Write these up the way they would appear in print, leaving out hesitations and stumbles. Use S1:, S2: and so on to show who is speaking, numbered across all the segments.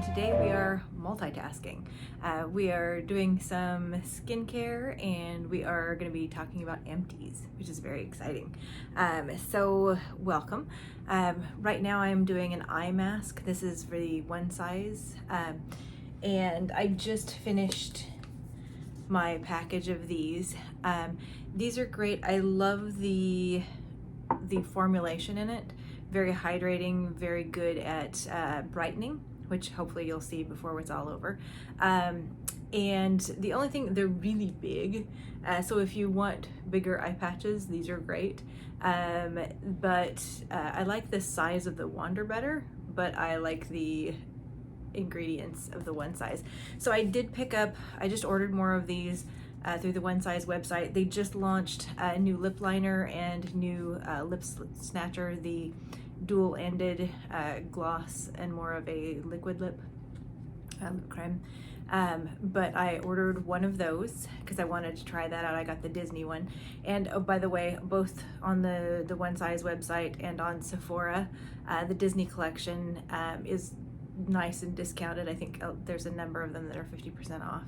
S1: today we are multitasking. We are doing some skincare and we are going to be talking about Empties, which is very exciting. So welcome. Right now I am doing an eye mask. This is for the one size. And I just finished my package of these. These are great. I love the formulation in it. Very hydrating, very good at brightening, which hopefully you'll see before it's all over. And the only thing, they're really big. So if you want bigger eye patches, these are great. But I like the size of the wand better, but I like the ingredients of the one size. So I did pick up, I just ordered more of these through the One Size website. They just launched a new lip liner and new lip snatcher, the dual-ended gloss and more of a liquid lip creme. But I ordered one of those because I wanted to try that out. I got the Disney one. And oh, by the way, both on the One Size website and on Sephora, the Disney collection is nice and discounted. I think there's a number of them that are 50% off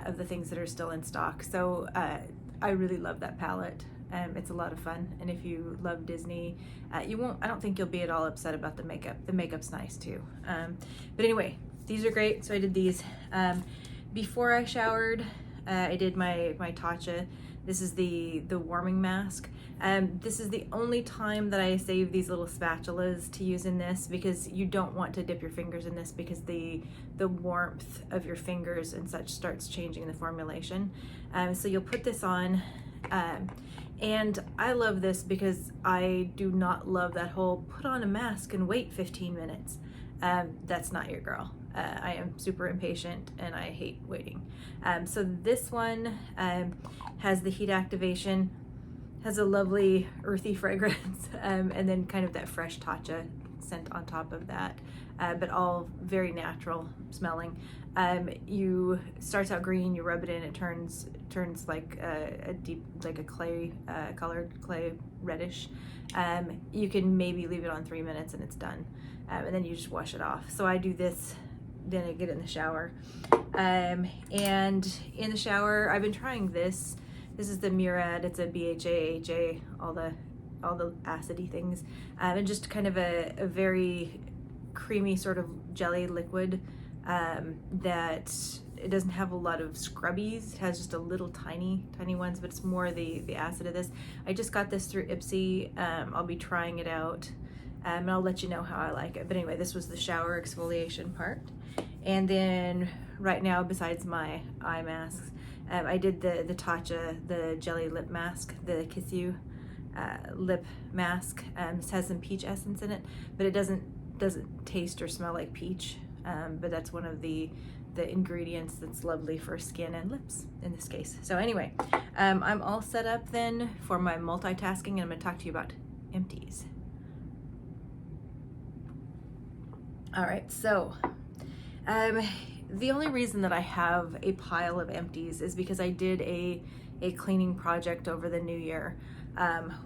S1: of the things that are still in stock. So I really love that palette. It's a lot of fun, and if you love Disney, I don't think you'll be at all upset about the makeup. The makeup's nice too. But anyway, these are great. So I did these before I showered. I did my Tatcha. This is the warming mask. This is the only time that I save these little spatulas to use in this, because you don't want to dip your fingers in this because the warmth of your fingers and such starts changing the formulation. So you'll put this on, and I love this because I do not love that whole put on a mask and wait 15 minutes. That's not your girl. I am super impatient and I hate waiting. So this one has the heat activation, has a lovely earthy fragrance, and then kind of that fresh Tatcha scent on top of that, but all very natural smelling. You starts out green, you rub it in, it turns like a deep, like a clay colored clay reddish. You can maybe leave it on 3 minutes and it's done, and then you just wash it off. So I do this, then I get in the shower, and in the shower I've been trying this. This is the Murad. It's a BHA, AHA, all the acidy things, and just kind of a very creamy sort of jelly liquid that it doesn't have a lot of scrubbies. It has just a little tiny ones, but it's more the acid of this. I just got this through Ipsy. I'll be trying it out, and I'll let you know how I like it. But anyway, this was the shower exfoliation part. And then right now, besides my eye masks, I did the Tatcha, the jelly lip mask, the Kissu lip mask. This has some peach essence in it, but it doesn't taste or smell like peach. But that's one of the ingredients that's lovely for skin and lips in this case. So anyway, I'm all set up then for my multitasking, and I'm going to talk to you about Empties. All right, so the only reason that I have a pile of Empties is because I did a cleaning project over the new year,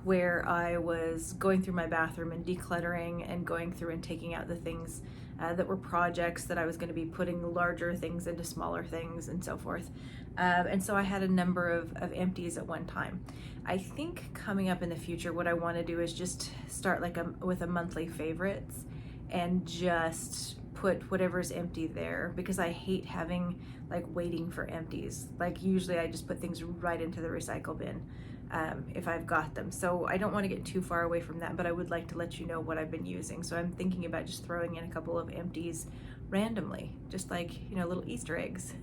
S1: where I was going through my bathroom and decluttering and going through and taking out the things that were projects that I was going to be putting larger things into smaller things and so forth. And so I had a number of Empties at one time. I think coming up in the future, what I want to do is just start like with a monthly favorites and just put whatever's empty there, because I hate having like waiting for Empties. Like usually I just put things right into the recycle bin if I've got them. So I don't want to get too far away from that, but I would like to let you know what I've been using. So I'm thinking about just throwing in a couple of Empties randomly, just like, you know, little Easter eggs.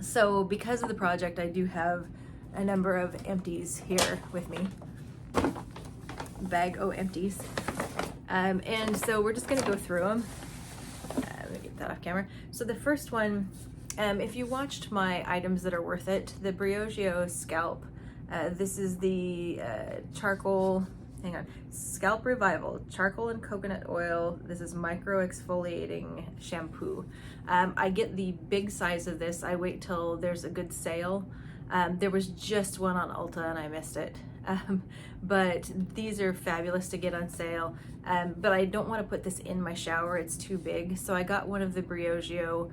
S1: So because of the project, I do have a number of Empties here with me. Bag Empties. And so we're just gonna go through them. Let me get that off camera. So the first one, if you watched my items that are worth it, the Briogeo Scalp, this is the charcoal, Scalp Revival, charcoal and coconut oil. This is micro-exfoliating shampoo. I get the big size of this. I wait till there's a good sale There was just one on Ulta and I missed it. But these are fabulous to get on sale. But I don't want to put this in my shower, it's too big. So I got one of the Briogeo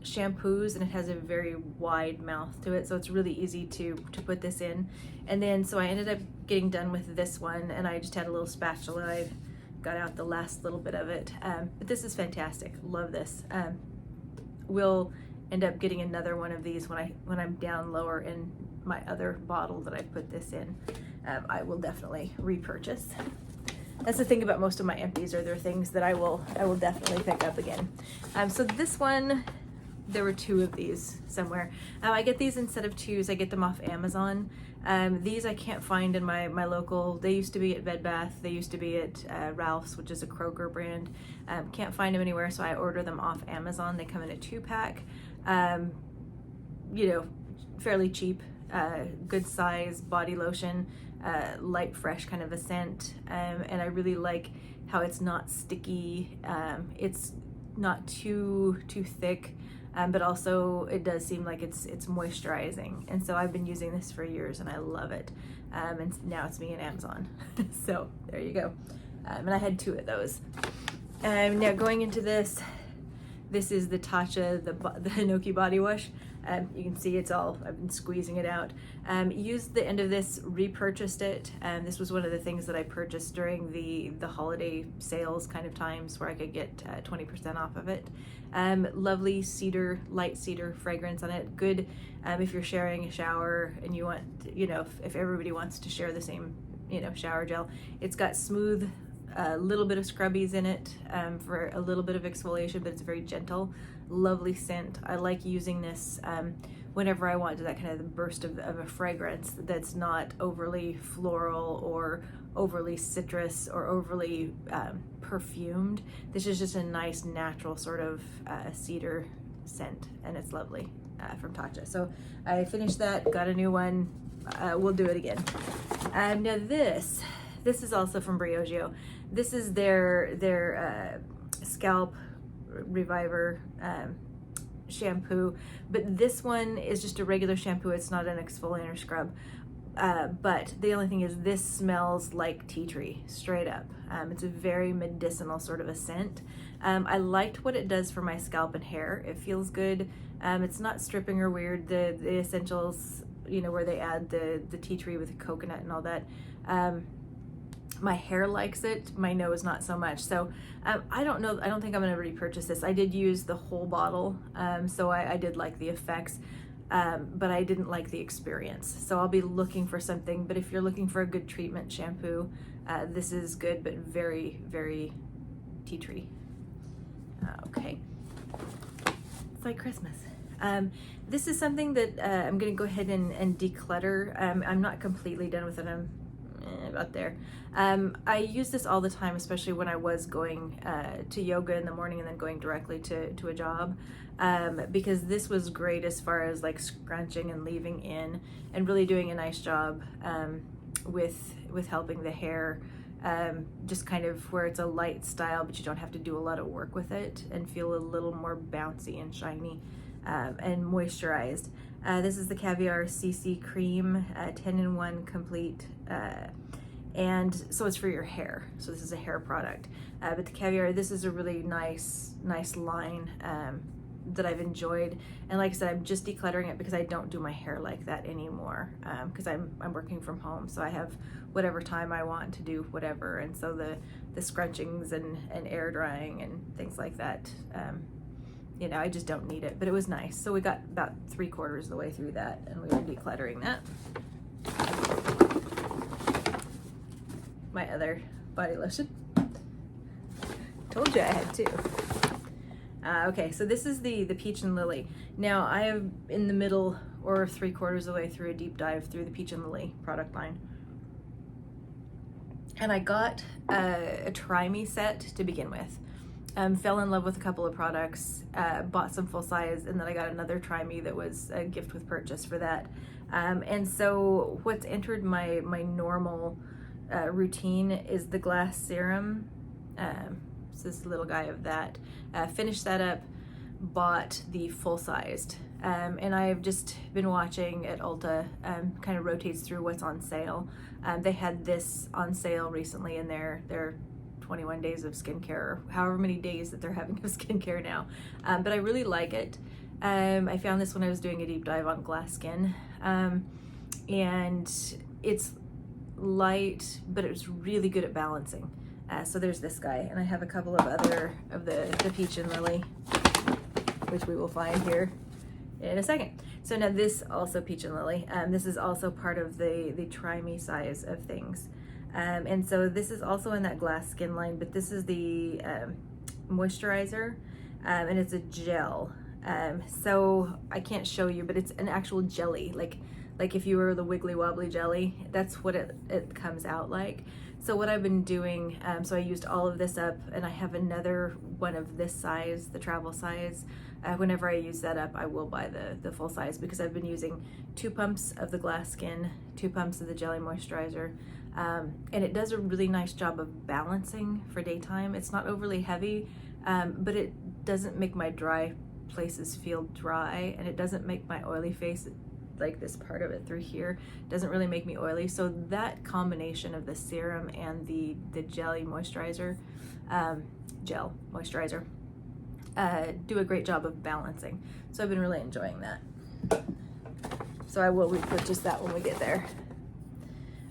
S1: shampoos, and it has a very wide mouth to it, so it's really easy to put this in. And then so I ended up getting done with this one, and I just had a little spatula. I got out the last little bit of it, but this is fantastic. Love this. We'll end up getting another one of these when I'm down lower in my other bottle that I put this in. I will definitely repurchase. That's the thing about most of my empties, are there things that I will definitely pick up again. So this one, there were 2 of these somewhere. I get these instead of 2s, I get them off Amazon. These I can't find in my local. They used to be at Bed Bath, they used to be at Ralph's, which is a Kroger brand. Can't find them anywhere, so I order them off Amazon. They come in a 2-pack, you know, fairly cheap, good size body lotion, light fresh kind of a scent, and I really like how it's not sticky. It's not too thick, but also it does seem like it's moisturizing, and so I've been using this for years and I love it. And now it's being Amazon. So there you go. And I had 2 of those. Now going into this is the Tatcha, the Hinoki body wash. You can see it's all, I've been squeezing it out. Used the end of this, repurchased it. This was one of the things that I purchased during the holiday sales kind of times, where I could get 20% off of it. Lovely cedar, light cedar fragrance on it. Good if you're sharing a shower and you want, you know, if everybody wants to share the same, you know, shower gel. It's got smooth, a little bit of scrubbies in it for a little bit of exfoliation, but it's very gentle. Lovely scent. I like using this whenever I want that kind of burst of a fragrance that's not overly floral or overly citrus or overly perfumed. This is just a nice natural sort of cedar scent, and it's lovely from Tatcha. So I finished that, got a new one. We'll do it again. Now this is also from Briogeo. This is their Scalp Revival shampoo, but this one is just a regular shampoo. It's not an exfoliant or scrub, but the only thing is this smells like tea tree, straight up. It's a very medicinal sort of a scent. I liked what it does for my scalp and hair. It feels good. It's not stripping or weird. The essentials, you know, where they add the tea tree with the coconut and all that. My hair likes it, my nose not so much. So I don't know, I don't think I'm gonna repurchase this. I did use the whole bottle, so I did like the effects, but I didn't like the experience. So I'll be looking for something, but if you're looking for a good treatment shampoo, this is good, but very, very tea tree. Okay, it's like Christmas. This is something that I'm gonna go ahead and declutter. I'm not completely done with it. I'm about there. I use this all the time, especially when I was going to yoga in the morning and then going directly to a job, because this was great as far as like scrunching and leaving in and really doing a nice job with helping the hair, just kind of where it's a light style, but you don't have to do a lot of work with it and feel a little more bouncy and shiny and moisturized. This is the Caviar CC Cream, 10-in-1 complete, and so it's for your hair. So this is a hair product, but the Caviar, this is a really nice line that I've enjoyed. And like I said, I'm just decluttering it because I don't do my hair like that anymore, because I'm working from home, so I have whatever time I want to do whatever, and so the scrunchings and air drying and things like that, you know, I just don't need it, but it was nice. So we got about 3/4 of the way through that, and we were decluttering that. My other body lotion. Told you I had 2. Okay, so this is the Peach and Lily. Now I am in the middle or 3/4 of the way through a deep dive through the Peach and Lily product line. And I got a Try Me set to begin with. Fell in love with a couple of products, bought some full size, and then I got another Try Me that was a gift with purchase for that. And so what's entered my normal routine is the glass serum. So this little guy of that. Finished that up, bought the full-sized, and I've just been watching at Ulta, kind of rotates through what's on sale. They had this on sale recently in their 21 days of skincare, or however many days that they're having of skincare now, but I really like it. I found this when I was doing a deep dive on glass skin, and it's light, but it's really good at balancing. So there's this guy, and I have a couple of other of the Peach and Lily, which we will find here in a second. So now this also Peach and Lily, this is also part of the Try Me size of things. And so this is also in that glass skin line, but this is the moisturizer, and it's a gel. So I can't show you, but it's an actual jelly, like if you were the Wiggly Wobbly jelly, that's what it comes out like. So what I've been doing, so I used all of this up, and I have another one of this size, the travel size. Whenever I use that up, I will buy the full size, because I've been using 2 pumps of the glass skin, 2 pumps of the jelly moisturizer, and it does a really nice job of balancing for daytime. It's not overly heavy, but it doesn't make my dry places feel dry, and it doesn't make my oily face, like this part of it through here, doesn't really make me oily. So that combination of the serum and the jelly moisturizer, gel moisturizer, do a great job of balancing. So I've been really enjoying that. So I will repurchase that when we get there.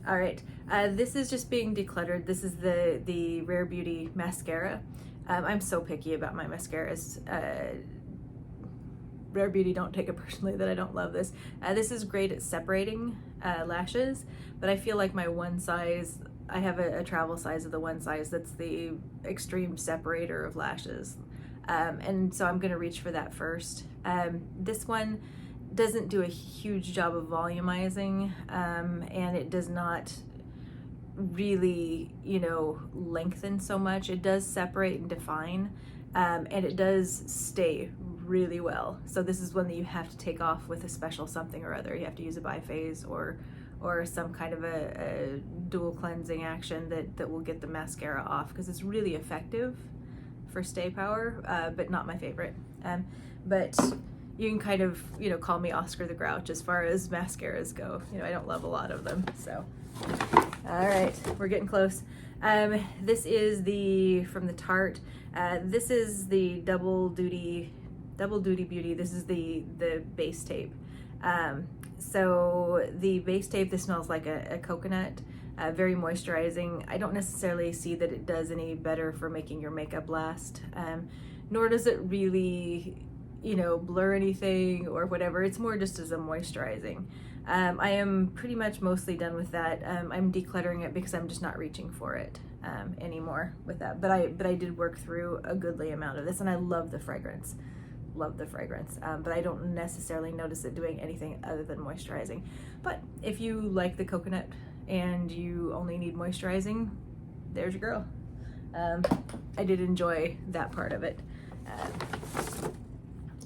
S1: All right, this is just being decluttered. This is the Rare Beauty mascara. I'm so picky about my mascaras. Rare Beauty, don't take it personally that I don't love this. This is great at separating lashes, but I feel like my one size, I have a travel size of the one size that's the extreme separator of lashes. And so I'm gonna reach for that first. This one doesn't do a huge job of volumizing, and it does not really, lengthen so much. It does separate and define, and it does stay really well. So this is one that you have to take off with a special something or other. You have to use a biphase or some kind of a dual cleansing action that will get the mascara off, because it's really effective for stay power, but not my favorite. But you can kind of, call me Oscar the Grouch as far as mascaras go. I don't love a lot of them, so. All right, we're getting close. This is from the Tarte. This is the Double Duty Beauty. This is the base tape. So the base tape, this smells like a coconut, very moisturizing. I don't necessarily see that it does any better for making your makeup last, nor does it really, blur anything or whatever. It's more just as a moisturizing. I am pretty much mostly done with that. I'm decluttering it because I'm just not reaching for it anymore with that. But I did work through a goodly amount of this, and I love the fragrance. But I don't necessarily notice it doing anything other than moisturizing. But if you like the coconut and you only need moisturizing, there's your girl. I did enjoy that part of it.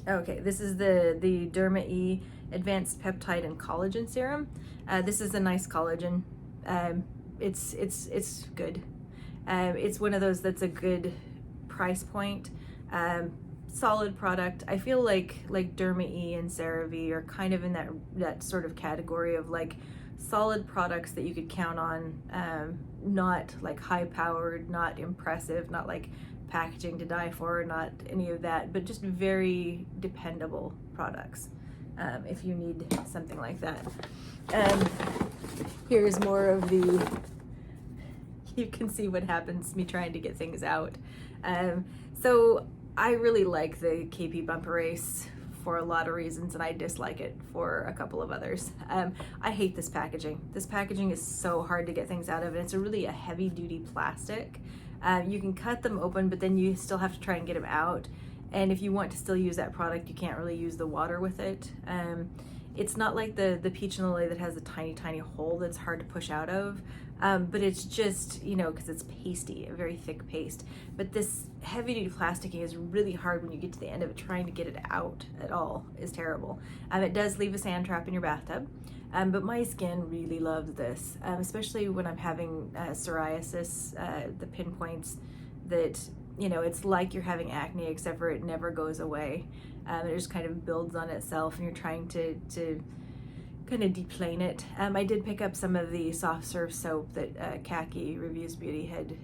S1: Okay, this is the Derma E Advanced Peptide and Collagen Serum. This is a nice collagen. It's good. It's one of those that's a good price point. Solid product. I feel like Derma E and CeraVe are kind of in that sort of category of like solid products that you could count on, not like high powered, not impressive, not like packaging to die for, not any of that, but just very dependable products if you need something like that. Here's more of you can see what happens me trying to get things out. So I really like the KP Bumper Race for a lot of reasons, and I dislike it for a couple of others. I hate this packaging. This packaging is so hard to get things out of, and it's really a heavy duty plastic. You can cut them open, but then you still have to try and get them out. And if you want to still use that product, you can't really use the water with it. It's not like the Peach and Lily that has a tiny hole that's hard to push out of. But it's just, because it's pasty, a very thick paste. But this heavy duty plasticking is really hard when you get to the end of it. Trying to get it out at all is terrible. It does leave a sand trap in your bathtub. But my skin really loves this, especially when I'm having psoriasis, the pinpoints that you know, it's like you're having acne, except for it never goes away. It just kind of builds on itself, and you're trying to kind of deplane it. I did pick up some of the soft serve soap that Khaki Reviews Beauty had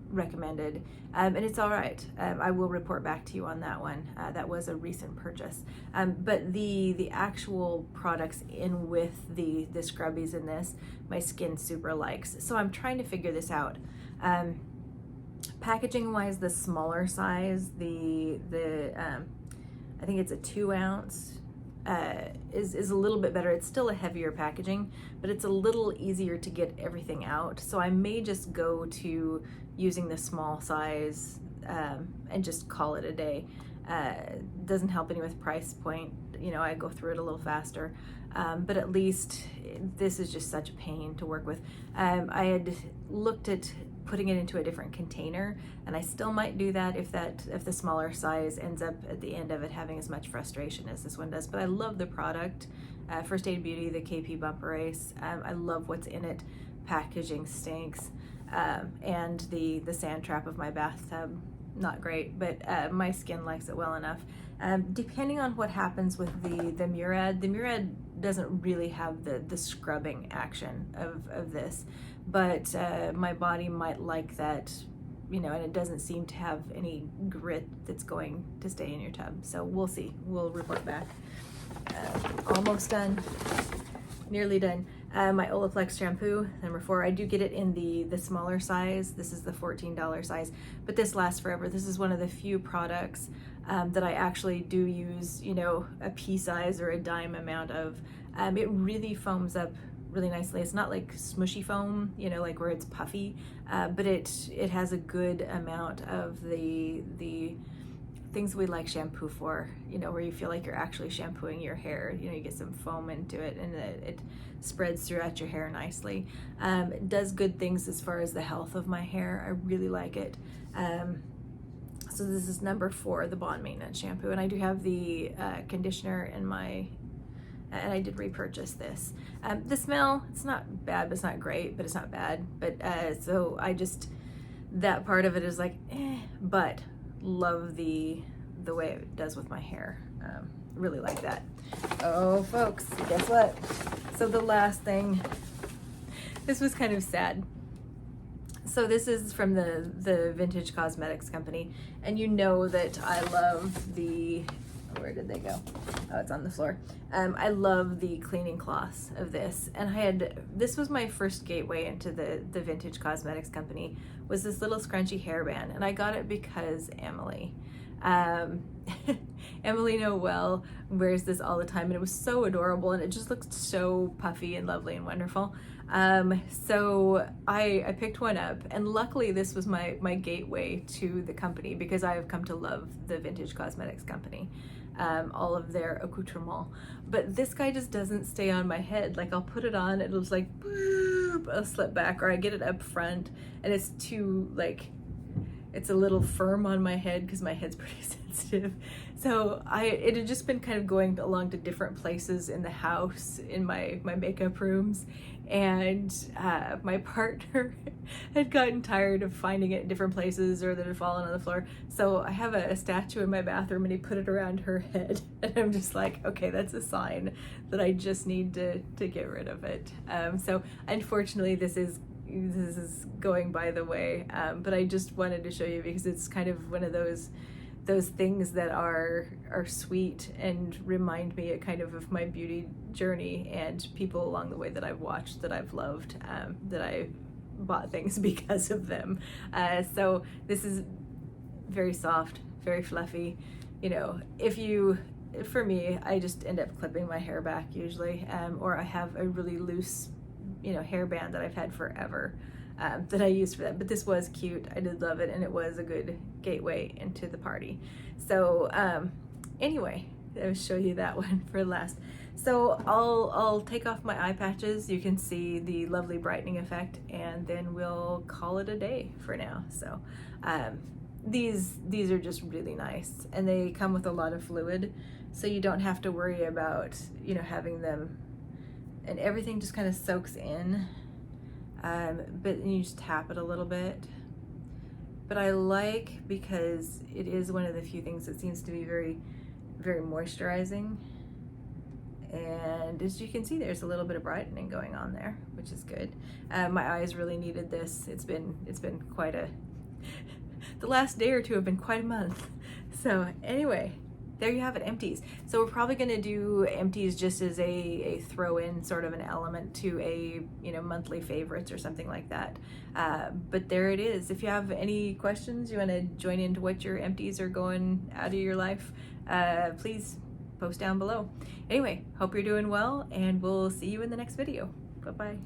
S1: recommended, and it's all right. I will report back to you on that one. That was a recent purchase. But the actual products in with the scrubbies in this, my skin super likes. So I'm trying to figure this out. Packaging wise, the smaller size, I think it's a 2 ounce, is a little bit better. It's still a heavier packaging, but it's a little easier to get everything out. So I may just go to using the small size and just call it a day. Doesn't help any with price point. You know, I go through it a little faster, but at least this is just such a pain to work with. I had looked at putting it into a different container, and I still might do that if the smaller size ends up at the end of it having as much frustration as this one does. But I love the product. First Aid Beauty, the KP Bumper Ace. I love what's in it. Packaging stinks, and the sand trap of my bathtub, not great, but my skin likes it well enough. Depending on what happens with the Murad doesn't really have the scrubbing action of this, but my body might like that, you know, and it doesn't seem to have any grit that's going to stay in your tub. So we'll see. We'll report back. Almost done. Nearly done. My Olaplex shampoo, number 4. I do get it in the smaller size. This is the $14 size, but this lasts forever. This is one of the few products that I actually do use, you know, a pea size or a dime amount of. It really foams up really nicely. It's not like smushy foam, you know, like where it's puffy, but it has a good amount of the things we like shampoo for, you know, where you feel like you're actually shampooing your hair. You know, you get some foam into it, and it spreads throughout your hair nicely. It does good things as far as the health of my hair. I really like it. So this is number 4, the Bond Maintenance Shampoo, and I do have the conditioner in my, and I did repurchase this. The smell, it's not bad, but it's not great, but it's not bad. But so I just, that part of it is like, but love the way it does with my hair. Really like that. Oh folks, guess what? So the last thing, this was kind of sad. So this is from the Vintage Cosmetics company, and you know that I love the, where did they go? Oh, it's on the floor. I love the cleaning cloths of this, and this was my first gateway into the Vintage Cosmetics company, was this little scrunchy hairband, and I got it because Emily. Emily Noel wears this all the time, and it was so adorable, and it just looked so puffy and lovely and wonderful. So I picked one up, and luckily this was my gateway to the company, because I have come to love the Vintage Cosmetics company. All of their accoutrements, but this guy just doesn't stay on my head. Like, I'll put it on, it'll just like boop, I'll slip back, or I get it up front and it's too, like, it's a little firm on my head because my head's pretty sensitive. So it had just been kind of going along to different places in the house, in my makeup rooms, and my partner had gotten tired of finding it in different places, or that it had fallen on the floor. So I have a statue in my bathroom, and he put it around her head, and I'm just like, okay, that's a sign that I just need to get rid of it. So unfortunately this is going by the way, but I just wanted to show you because it's kind of one of those things that are sweet and remind me kind of my beauty journey and people along the way that I've watched, that I've loved, that I bought things because of them. So this is very soft, very fluffy. You know, for me, I just end up clipping my hair back usually, or I have a really loose, you know, hairband that I've had forever, that I used for that. But this was cute. I did love it, and it was a good gateway into the party. So anyway, I'll show you that one for last. So I'll take off my eye patches. You can see the lovely brightening effect, and then we'll call it a day for now. So these are just really nice, and they come with a lot of fluid, so you don't have to worry about, you know, having them, and everything just kind of soaks in. But you just tap it a little bit, but I like because it is one of the few things that seems to be very, very moisturizing. And as you can see, there's a little bit of brightening going on there, which is good. My eyes really needed this. It's been quite a, the last day or two have been quite a month. So anyway, there you have it, Empties. So we're probably going to do Empties just as a throw-in sort of an element to a, you know, monthly favorites or something like that. But there it is. If you have any questions, you want to join into what your Empties are going out of your life, please post down below. Anyway, hope you're doing well, and we'll see you in the next video. Bye-bye.